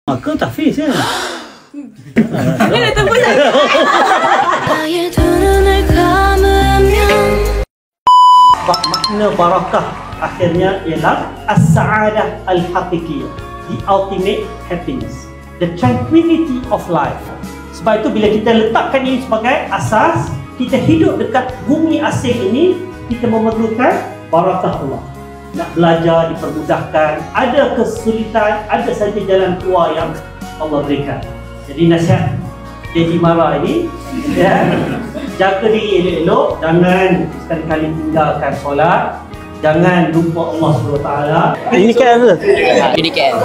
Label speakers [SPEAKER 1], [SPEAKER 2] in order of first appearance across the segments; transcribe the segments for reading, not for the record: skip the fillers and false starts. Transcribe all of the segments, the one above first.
[SPEAKER 1] Maka tahfiz ya. Makna barakah akhirnya ialah as-sa'adah al-haqiqiyah, the ultimate happiness, the tranquility of life. Sebab itu bila kita letakkan ini sebagai asas, kita hidup dekat bumi asing ini, kita memerlukan barakah Allah. Nak belajar dipermudahkan, ada kesulitan, ada saja jalan keluar yang Allah berikan. Jadi nasihat Daddy Mara ini, ya, jaga diri elok-elok, jangan sekali-kali tinggalkan solat, jangan lupa Allah SWT. Ini KL ke?
[SPEAKER 2] Ini KL.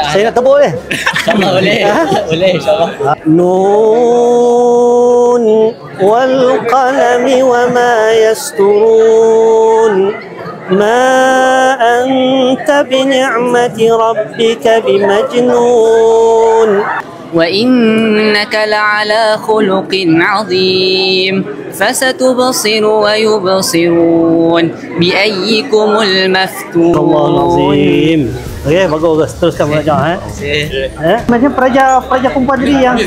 [SPEAKER 1] Saya nak tebuk boleh?
[SPEAKER 2] InsyaAllah boleh. Boleh insyaAllah.
[SPEAKER 1] Nun wal qalami wa ma yasturun. ما أنت بنعمة ربك بمجنون
[SPEAKER 2] وإنك لعلى خلق عظيم فستبصر ويبصرون بأيكم المفتون.
[SPEAKER 1] الله العظيم. Okey, bagus. Teruskan belajar Macam peraja perempuan tadi yang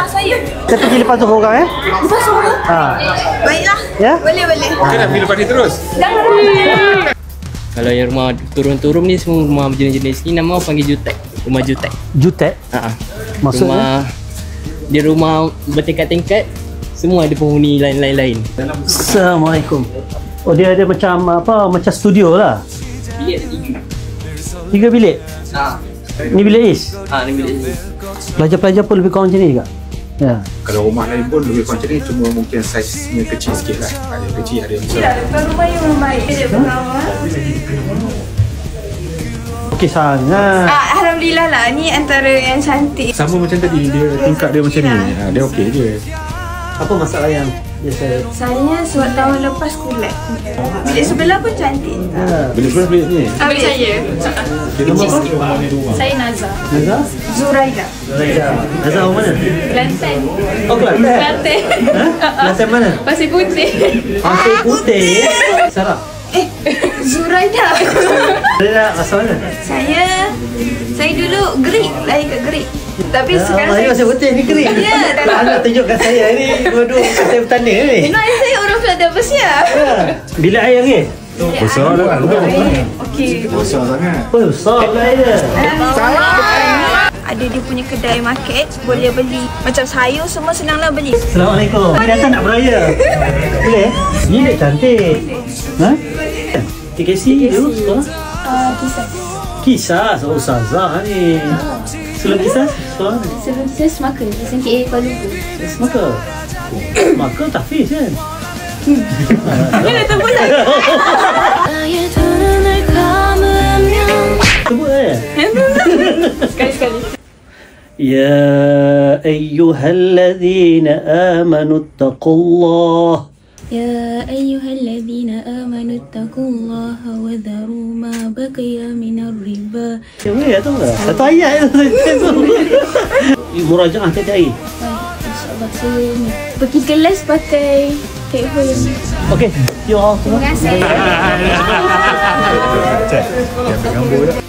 [SPEAKER 3] saya
[SPEAKER 1] pergi lepas zuhur kan
[SPEAKER 3] lepas zuhur. Baiklah.
[SPEAKER 1] Ya?
[SPEAKER 3] Boleh.
[SPEAKER 4] Okey dah, pergi lepas ni terus.
[SPEAKER 2] Kalau yang rumah turun-turun ni semua rumah jenis-jenis ni nama orang panggil jutek. Rumah jutek.
[SPEAKER 1] Jutek? Maksudnya?
[SPEAKER 2] Dia rumah bertingkat-tingkat, semua ada penghuni lain-lain.
[SPEAKER 1] Assalamualaikum. Oh, dia ada macam apa, macam studio lah.
[SPEAKER 2] Bilik ada 3.
[SPEAKER 1] 3 bilik? Ni bilik Is?
[SPEAKER 2] Ni bilik Is.
[SPEAKER 1] Pelajar-pelajar pun lebih kurang macam ni juga? Ya.
[SPEAKER 4] Kalau rumah lain pun lebih kurang macam ni, cuma mungkin saiznya kecil sikit lah. Ada yang kecil, ada yang besar.
[SPEAKER 3] Tuan rumah yang baik dia pertama.
[SPEAKER 1] Okey sangat.
[SPEAKER 3] Alhamdulillah lah, ni antara yang cantik.
[SPEAKER 4] Sama macam tadi, dia tingkat dia macam ni. Dia okey je.
[SPEAKER 1] Apa masalah yang biasa?
[SPEAKER 3] Saya sebab tahun lepas kulat. Bilik sebelah pun cantik.
[SPEAKER 4] Bilik sebelah bilik ni.
[SPEAKER 3] Bilik saya.
[SPEAKER 4] Dia nama apa?
[SPEAKER 3] Saya Naza.
[SPEAKER 1] Naza?
[SPEAKER 3] Zuraida.
[SPEAKER 1] Naza orang mana?
[SPEAKER 3] Kelantan.
[SPEAKER 1] Oh, Kelantan?
[SPEAKER 3] Kelantan.
[SPEAKER 1] Kelantan mana?
[SPEAKER 3] Pasir Putih.
[SPEAKER 1] Pasir Putih? Sarah?
[SPEAKER 3] Zuraida.
[SPEAKER 1] Zuraida asal mana?
[SPEAKER 3] Saya dulu Greek, lahir kat Greek. Tapi sekarang
[SPEAKER 1] saya Pasir Putih ni Greek.
[SPEAKER 3] Ya,
[SPEAKER 1] tak nak tunjukkan saya ni dua-dua kata bertanda ni.
[SPEAKER 3] Saya orang Kelantan Persia.
[SPEAKER 1] Bila air ni?
[SPEAKER 4] Besar lah.
[SPEAKER 3] Okey.
[SPEAKER 4] Besar sangat.
[SPEAKER 1] Besar lah air.
[SPEAKER 3] Ada dia punya kedai market, boleh beli macam sayur semua, senanglah beli.
[SPEAKER 1] Assalamualaikum. Ni datang nak beraya. Boleh? Bilik cantik. TKC dulu sekolah? Kisah. Oh, Ustazah ni. Sebelum kisah sekolah ni?
[SPEAKER 5] Sebelum saya semaka, SMKA Kuala Lumpur.
[SPEAKER 1] Semaka? Maka tahfiz kan?
[SPEAKER 3] Kena tebus lagi.
[SPEAKER 1] Tebus
[SPEAKER 3] Sekali-sekali.
[SPEAKER 1] يا أيها الذين آمنوا اتقوا الله
[SPEAKER 5] يا أيها الذين آمنوا اتقوا الله وذروا ما بقي من الربا.
[SPEAKER 1] Ya tu lah. Satu ayat tu. Murajaah tiap hari.
[SPEAKER 5] InsyaAllah saya pergi kelas pakai tekho yang ni.
[SPEAKER 1] Okey, you all semua.
[SPEAKER 5] Terima kasih.
[SPEAKER 4] Cek. Yang bergambar dah.